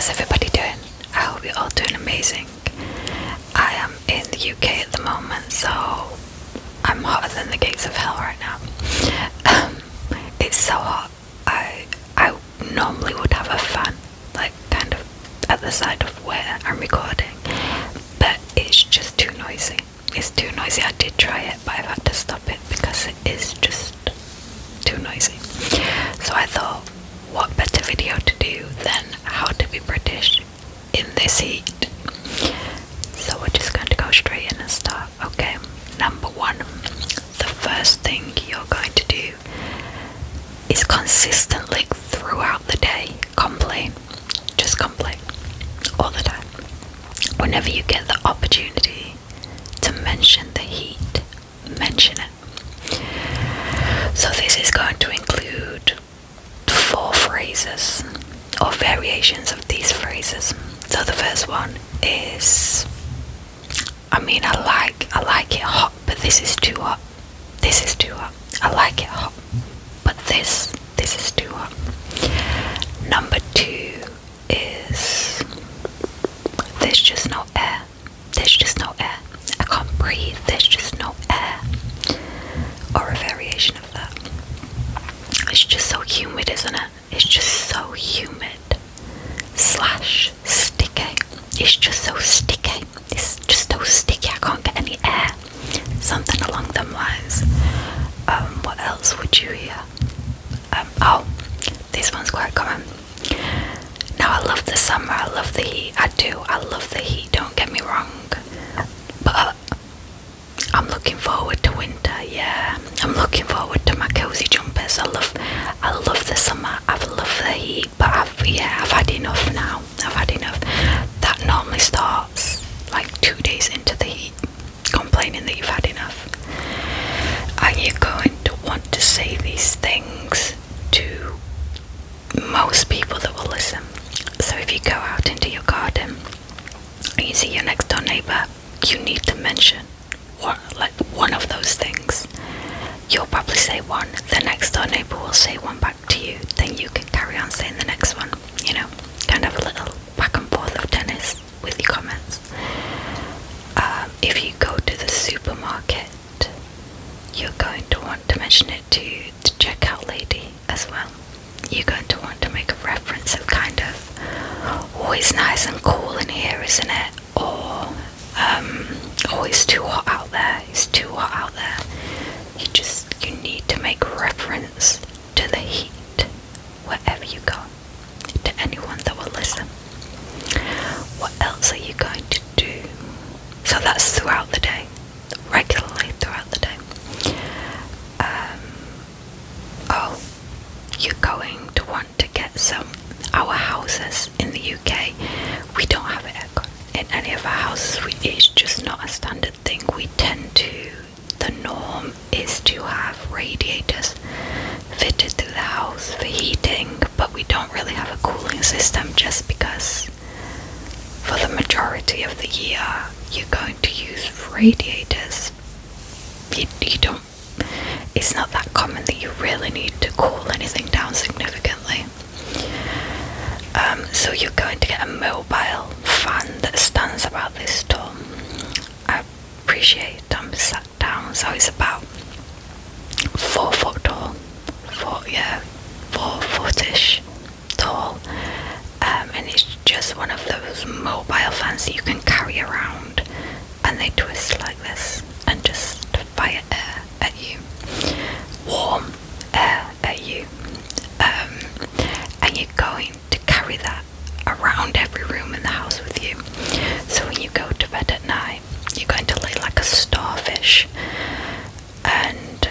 How's everybody doing? I hope you're all doing amazing. I am in the UK at the moment, so I'm hotter than the gates of hell right now. It's so hot. I normally would have a fan, like kind of at the side of where I'm recording, but it's just too noisy. It's too noisy. I did try it, but I've had to stop it because it is just too noisy. So I thought, what better video to do than how to be British in this heat? So we're just going to go straight in and start. Okay, number one, the first thing you're going to do is consistently throughout the day complain. Just complain all the time. Whenever you get the opportunity to mention the heat, mention it. So this is going to include 4 phrases or variations of these phrases. So the first one is, I like it hot, but this is too hot. This is too hot. I like it hot, but this is too hot. Number 2 is, there's just no air. There's just no air. I can't breathe. There's just no air. Or a variation of that. It's just so humid, isn't it? It's just so humid. Slash sticky. It's just so sticky. It's just so sticky. I can't get any air. Something along them lines. What else would you hear? This one's quite common. Now I love the summer. I love the heat. I do. I love the heat. Don't get me wrong. But I'm looking forward to winter. Yeah, I'm looking forward to my cozy jumpers. I love the summer. I love the heat. But I've had enough now. I've had enough. That normally starts like 2 days into the heat, complaining that you've had enough. And you're going to want to say these things to most people that will listen. So if you go out into your garden and you see your next door neighbour, you need to mention one of those things. You'll probably say one, the next door neighbour will say one back to you, then you can carry on saying the next one, you know, kind of a little back and forth of tennis with your comments. If you go to the supermarket, you're going to want to mention it to the checkout lady as well. You're going to want to make a reference of kind of, oh, it's nice and cool in here, isn't it? Or, oh, it's too hot out there. It's too hot out there. You need to make reference to the heat wherever you go, to anyone that will listen. What else are you going to do? So that's throughout the day, regularly throughout the day. You're going to want to get some. Our houses in the UK, we don't have aircon in any of our houses. It's just not a standard thing. The norm is to have radiators fitted through the house for heating, but we don't really have a cooling system just because for the majority of the year you're going to use radiators. You don't, it's not that common that you really need to cool anything down significantly. So you're going to get a mobile fan that stands about this tall. I appreciate I'm sat down, so it's about 4 foot tall. 4 foot-ish tall. And it's just one of those mobile fans that you can carry around, and they twist like this and just fire air at you. Warm air at you. And you're going to carry that around every room in the house with you. So when you go to bed at night, you're going to lay like a starfish, and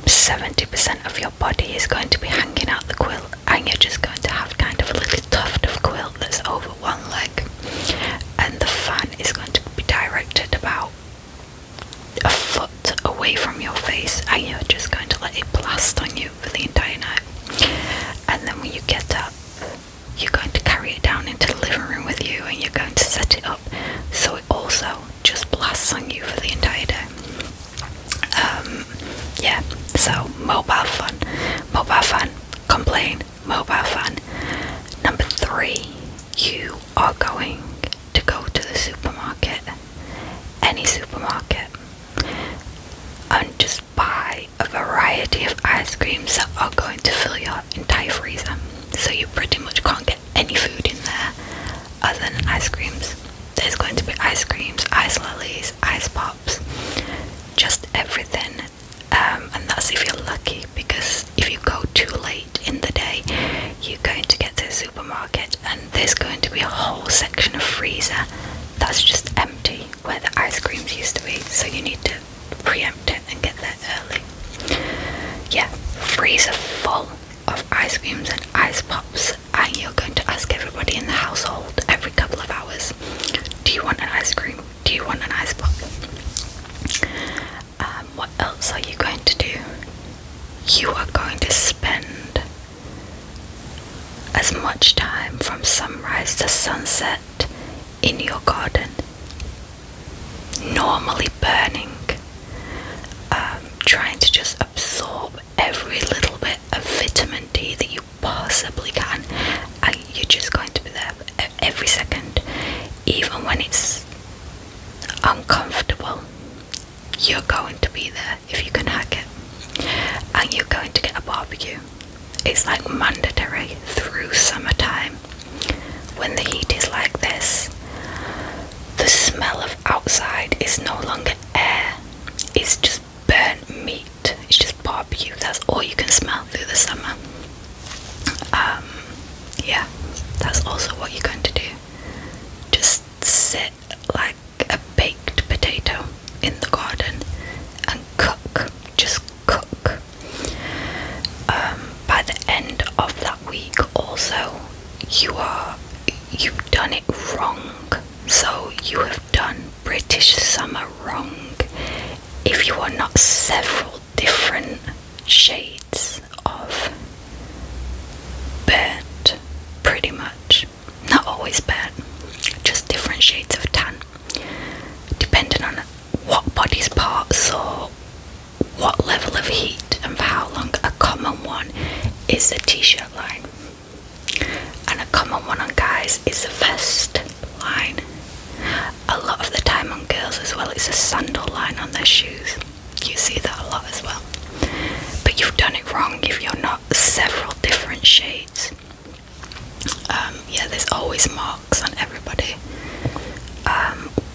70% of your body is going to be hanging out the quilt, and you're just going to have kind of a little tuft of quilt that's over one leg, and the fan is going to be directed about a foot away from your face, and you're just going to let it blast on you for the entire night. And then when you get up, you're going to carry it down into the living room with you, and you're going to set it up so it also just blasts on you for the entire day. So mobile fan, complain, mobile fan. Number 3, you are going to go to the supermarket, any supermarket, and just buy a variety of ice creams that are going to fill your entire freezer. So you pretty much can't get any food in there other than ice creams. There's going to be ice creams, ice lollies, ice pops, just everything. And that's if you're lucky, because if you go too late in the day, you're going to get to the supermarket and there's going to be a whole section of freezer that's just empty where the ice creams used to be. So you need to preempt it and get there early. Yeah, freezer full of ice creams and ice pops, and you're going to ask everybody in the household every couple of hours, do you want an ice cream? Do you want an ice pop? What else are you going to do? You are going to spend as much time from sunrise to sunset in your garden, normally burning, trying to just absorb every little bit of vitamin D that you possibly can, and you're just going to be there every second, even when it's uncomfortable. You're going to be there if you can hack it, and you're going to get a barbecue. It's like mandatory through summertime. When the heat is like this, the smell of outside is no longer air, it's just burnt meat, it's just barbecue. That's all you can smell through the summer. Yeah, that's also what you're going to do. Just sit like a baked potato in the garden and cook, just cook. By the end of that week also, you've done it wrong. So you have done British summer wrong if you are not several different shades of burnt, pretty much. Not always burnt, just different shades of tan, depending on what body's parts or what level of heat and for how long. A common one is the t-shirt line, and a common one on guys is the vest line. A lot of the time on girls as well, it's a sandal line on their shoes. You see that a lot as well. But you've done it wrong if you're not several different shades. Yeah, there's always marks on everybody.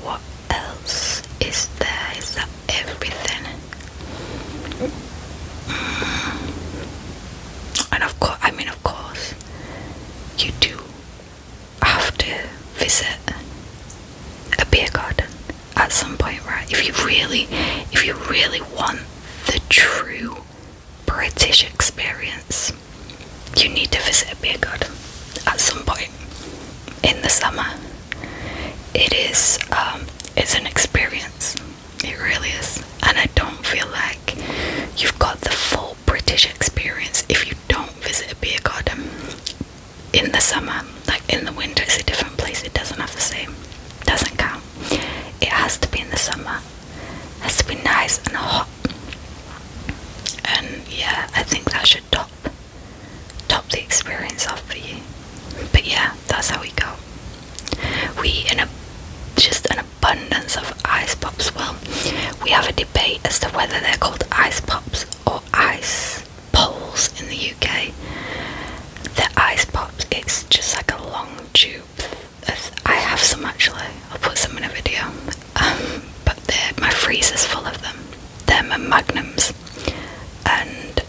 What else is there? Is that everything? And of course, you do have to visit a beer garden at some point, right? If you really want the true British experience, you need to visit a beer garden at some point in the summer. It's an experience. It really is. And I don't feel like you've got the full British experience if you don't visit a beer garden in the summer. Like in the winter, it's a different place. It doesn't have the same. Doesn't count. It has to be in the summer. It has to be nice and hot. And yeah, I think that should top the experience off for you. But yeah, that's how we go. We eat just an abundance of ice pops. Well, we have a debate as to whether they're called ice pops or ice poles in the UK. The ice pops, it's just like a long tube. I have some actually. I'll put some in a video. But my freezer's full of them. They're my magnums. And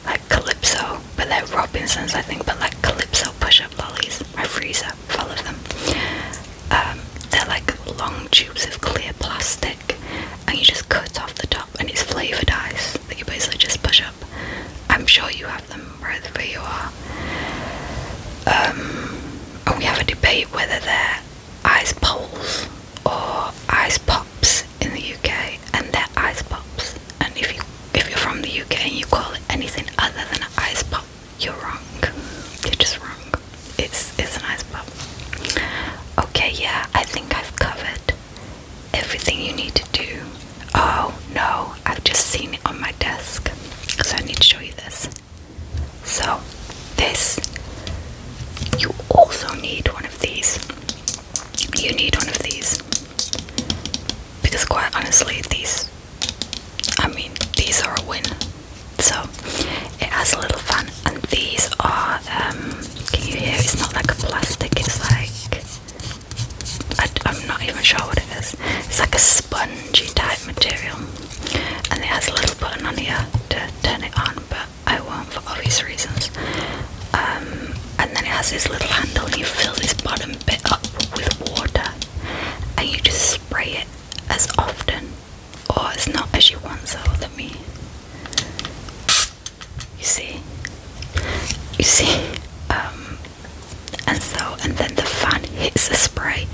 like Calypso, but they're Robinsons I think, but like Calypso push-up lollies. My freezer full of them. They're like long tubes of clear plastic, and you just cut off the top, and it's flavoured ice that you basically just push up. I'm sure you have them wherever you are. And we have a debate whether they're ice poles or ice pops in the UK, and they're ice pops. And if you're from the UK and you call it anything other than an ice pop, you're wrong. You're just wrong. It's an ice pop. Okay, yeah, I think I've covered everything you need to do. Oh no, I've just seen it on my desk, so I need to show you this. So this, you also need one of these. You need one of these. Because quite honestly, these are a win. So, it has a little fan, and these are, can you hear? It's not like a plastic, it's like, I'm not even sure what it is. It's like a spongy type material, and it has a little button on here to turn it on, but I won't for obvious reasons. And then it has this little handle, and you fill this bottom bit up with water, and you just spray it as often or as not as you want. So let me, you see, and then the fan hits the spray,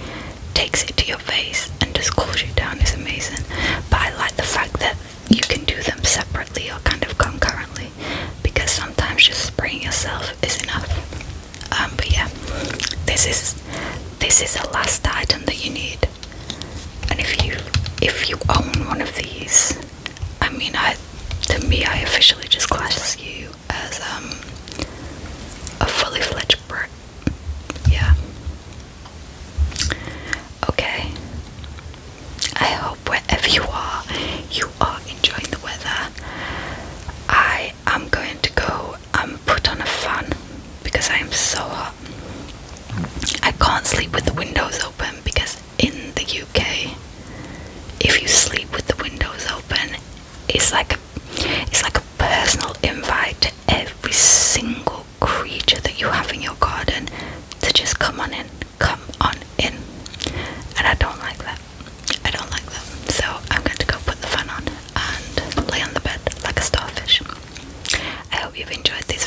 takes it to your face, and just cools you down. It's amazing. But I like the fact that you can do them separately or kind of concurrently, because sometimes just spraying yourself is enough. But yeah, this is the last item that you need. And if you own one of these, to me, I officially just class you as a fully fledged Brit. Yeah. Okay. I hope wherever you are enjoying the weather. I am going to go and put on a fan because I am so hot. I can't sleep with the windows open because in the UK, if you sleep with the windows open, it's like a personal invite to every single creature that you have in your garden to just come on in. And I don't like that. So I'm going to go put the fan on and lay on the bed like a starfish. I hope you've enjoyed this